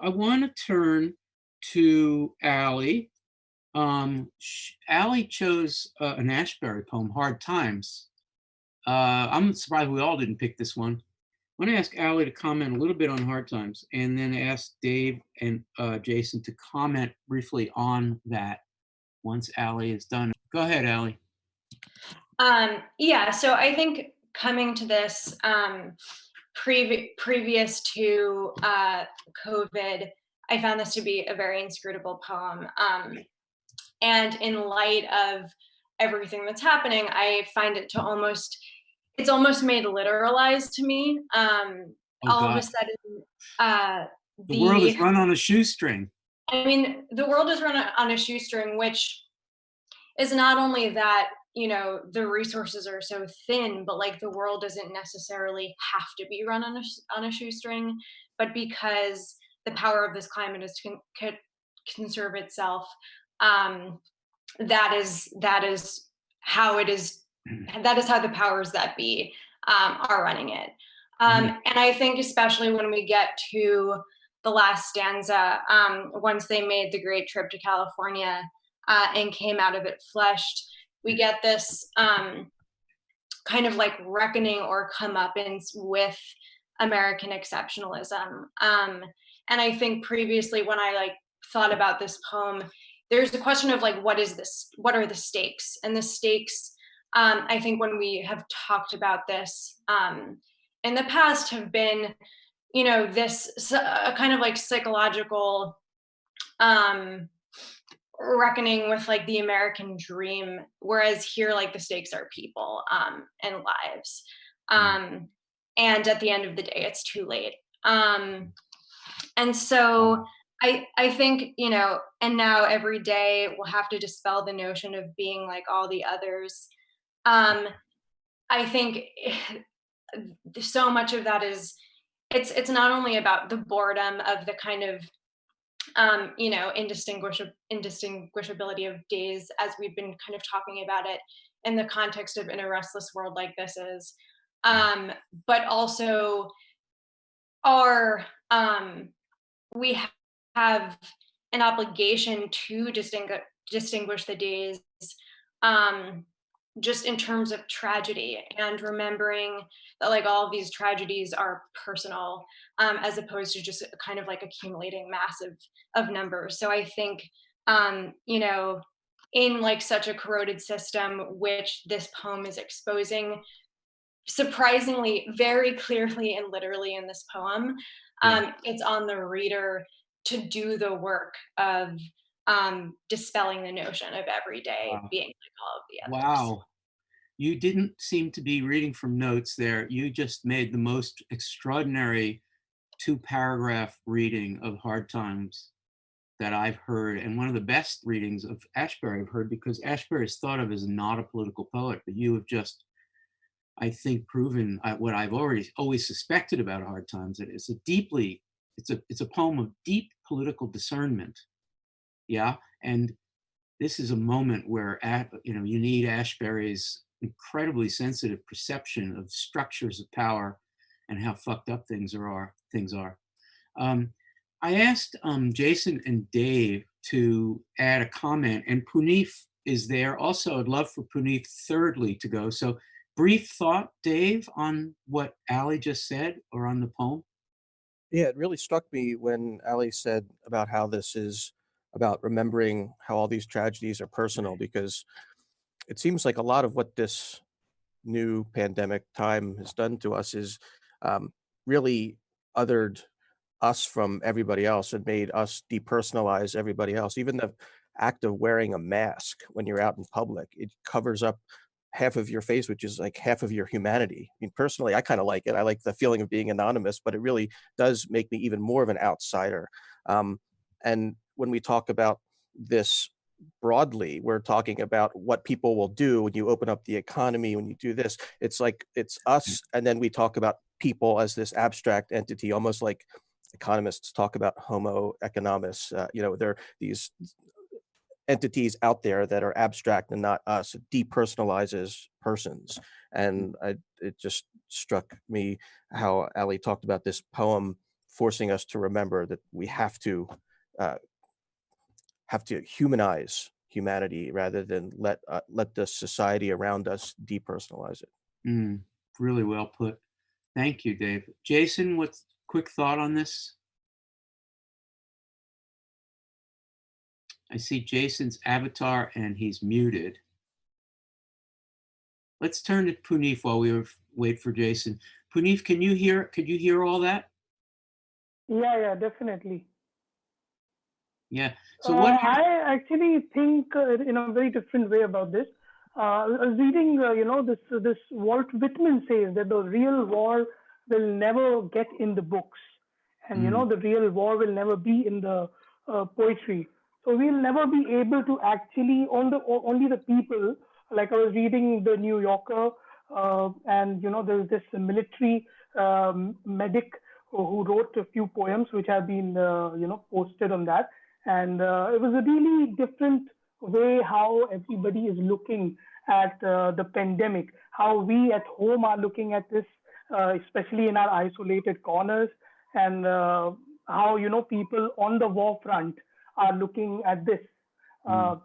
I want to turn to Allie. Allie chose an Ashbery poem, Hard Times. I'm surprised we all didn't pick this one. I want to ask Allie to comment a little bit on Hard Times, and then ask Dave and Jason to comment briefly on that once Allie is done. Go ahead, Allie. Yeah, so I think coming to this previous to COVID, I found this to be a very inscrutable poem. And in light of everything that's happening, I find it to it's almost made literalized to me. Oh, All God. of a sudden, The world is run on a shoestring. I mean, the world is run on a shoestring, which is not only that, you know, the resources are so thin, but like the world doesn't necessarily have to be run on a shoestring, but because the power of this climate is to conserve itself, that is how it is. That is how the powers that be are running it. And I think especially when we get to the last stanza, once they made the great trip to California and came out of it flushed, we get this kind of like reckoning or comeuppance with American exceptionalism. And I think previously when I like thought about this poem, there's a question of like, what are the stakes? And the stakes, I think when we have talked about this in the past have been, you know, this kind of like psychological reckoning with like the American dream, whereas here like the stakes are people and lives. And at the end of the day, it's too late. And so I think, you know, and now every day we'll have to dispel the notion of being like all the others. I think so much of that is it's not only about the boredom of the kind of you know, indistinguishability of days as we've been kind of talking about it in the context of in a restless world like this is, but also our we have an obligation to distinguish the days just in terms of tragedy and remembering that like all of these tragedies are personal as opposed to just kind of like accumulating massive of numbers. So I think you know, in like such a corroded system which this poem is exposing surprisingly very clearly and literally in this poem, it's on the reader to do the work of dispelling the notion of every day being like all of the others. Wow. You didn't seem to be reading from notes there. You just made the most extraordinary 2-paragraph reading of Hard Times that I've heard, and one of the best readings of Ashbery I've heard, because Ashbery is thought of as not a political poet, but you have just, I think, proven what I've always suspected about Hard Times, that it's a poem of deep political discernment. Yeah, and this is a moment where you know, you need Ashbery's incredibly sensitive perception of structures of power and how fucked up things are. I asked Jason and Dave to add a comment, and Punif is there also. I'd love for Punif thirdly to go. So brief thought, Dave, on what Allie just said or on the poem? Yeah, it really struck me when Ali said about how this is about remembering how all these tragedies are personal, because it seems like a lot of what this new pandemic time has done to us is really othered us from everybody else and made us depersonalize everybody else. Even the act of wearing a mask when you're out in public, it covers up half of your face, which is like half of your humanity. I mean, personally, I kind of like it. I like the feeling of being anonymous, but it really does make me even more of an outsider. And when we talk about this broadly, we're talking about what people will do when you open up the economy, when you do this. It's like it's us, and then we talk about people as this abstract entity, almost like economists talk about homo economist. You know, there are these entities out there that are abstract and not us. It depersonalizes persons. And it just struck me how Ali talked about this poem forcing us to remember that we uh, have to humanize humanity rather than let the society around us depersonalize it. Really well put. Thank you, Dave. Jason, what's quick thought on this? I see Jason's avatar and he's muted. Let's turn to Punif while we wait for Jason. Punif, could you hear all that? Yeah, definitely. Yeah. So what? I actually think in a very different way about this. I was reading, this Walt Whitman says that the real war will never get in the books, and the real war will never be in the poetry. So we'll never be able to actually only the people. Like I was reading the New Yorker, and there's this military medic who wrote a few poems which have been posted on that, and it was a really different way how everybody is looking at the pandemic, how we at home are looking at this, especially in our isolated corners, and how people on the war front are looking at this. Uh,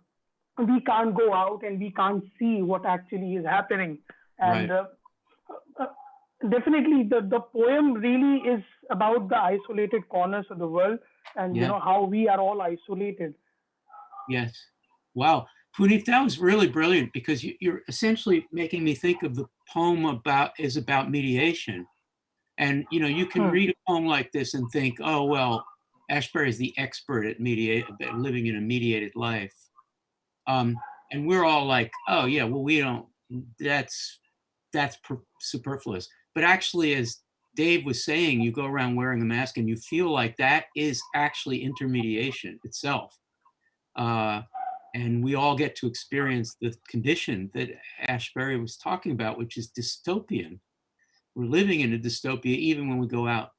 we can't go out and we can't see what actually is happening, and Right. uh, definitely the poem really is about the isolated corners of the world, and Yeah. how we are all isolated. Yes. Wow. Punif, that was really brilliant because you're essentially making me think of the poem is about mediation. And you can Hmm. read a poem like this and think, oh well, Ashbery is the expert at living in a mediated life. And we're all like, oh yeah, well we don't. That's superfluous. But actually, as Dave was saying, you go around wearing a mask and you feel like that is actually intermediation itself. And we all get to experience the condition that Ashbery was talking about, which is dystopian. We're living in a dystopia even when we go out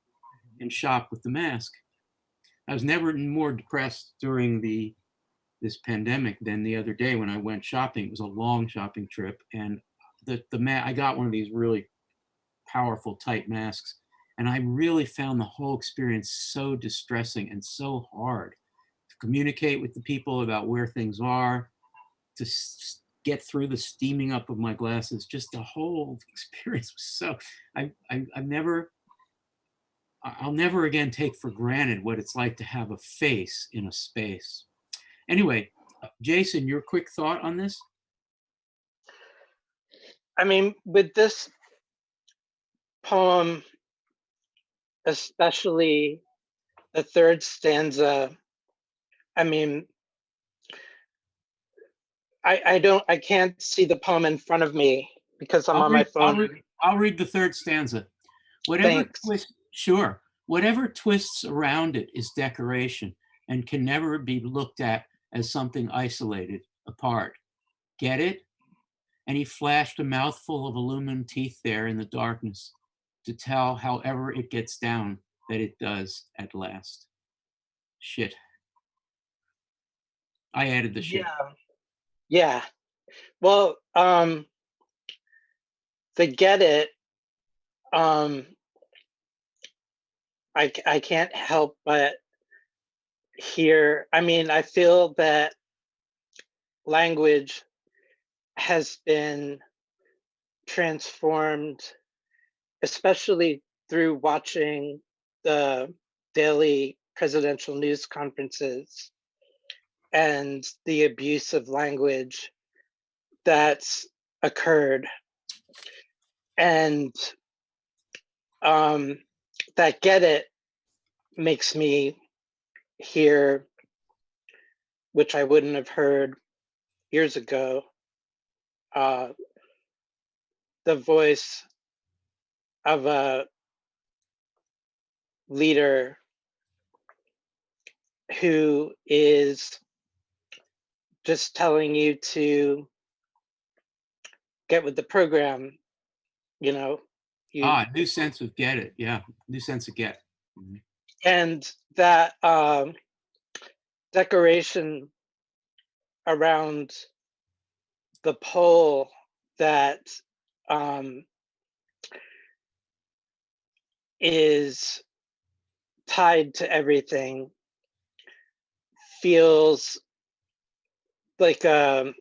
and shop with the mask. I was never more depressed during this pandemic than the other day when I went shopping. It was a long shopping trip, and I got one of these really powerful tight masks, and I really found the whole experience so distressing and so hard to communicate with the people about where things are, to get through the steaming up of my glasses. Just the whole experience was so. I'll never again take for granted what it's like to have a face in a space. Anyway, Jason, your quick thought on this? I mean, with this poem, especially the third stanza, I mean, I can't see the poem in front of me because I'm on my phone. I'll read the third stanza. Thanks. Whatever twists around it is decoration and can never be looked at as something isolated, apart. Get it? And he flashed a mouthful of aluminum teeth there in the darkness to tell however it gets down that it does at last. Shit. I added the shit. Yeah. Well, the get it, I can't help but hear, I mean, I feel that language has been transformed, especially through watching the daily presidential news conferences and the abuse of language that's occurred. And that get it makes me hear, which I wouldn't have heard years ago, the voice of a leader who is just telling you to get with the program, you know. New sense of get it. Yeah, new sense of get. Mm-hmm. And that decoration around the pole that is tied to everything feels like a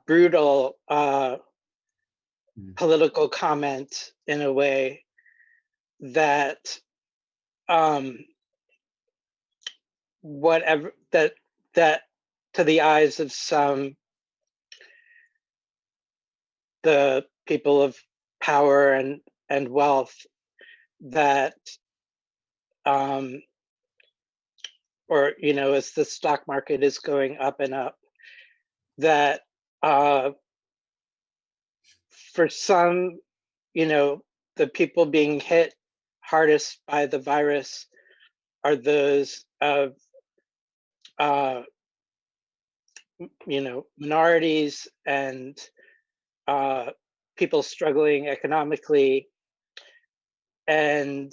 brutal political comment in a way that whatever that to the eyes of some, the people of power and wealth, that or as the stock market is going up and up, that for some, the people being hit hardest by the virus are those of minorities and people struggling economically. And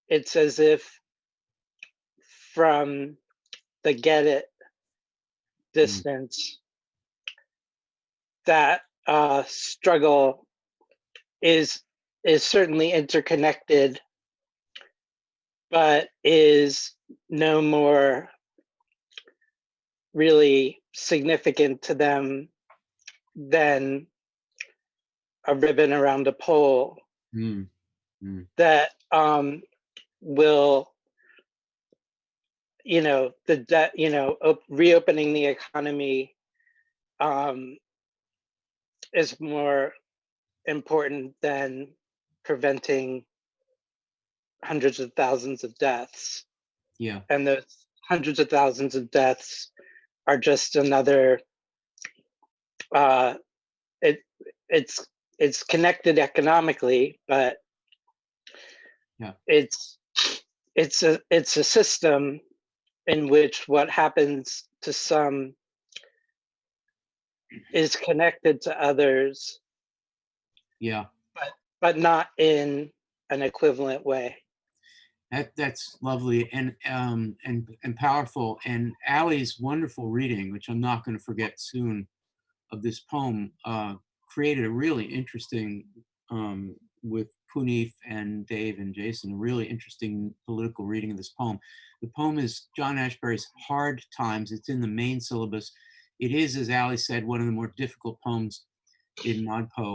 it's as if from the get it distance, that struggle is certainly interconnected, but is no more really significant to them than a ribbon around a pole. That will, reopening the economy is more important than preventing hundreds of thousands of deaths. Yeah. And those hundreds of thousands of deaths are just another it's connected economically, but yeah, it's a system in which what happens to some is connected to others. Yeah. But not in an equivalent way. That's lovely and powerful. And Allie's wonderful reading, which I'm not going to forget soon, of this poem, created a really interesting, with Punith and Dave and Jason, a really interesting political reading of this poem. The poem is John Ashbery's Hard Times. It's in the main syllabus. It is, as Allie said, one of the more difficult poems in ModPo.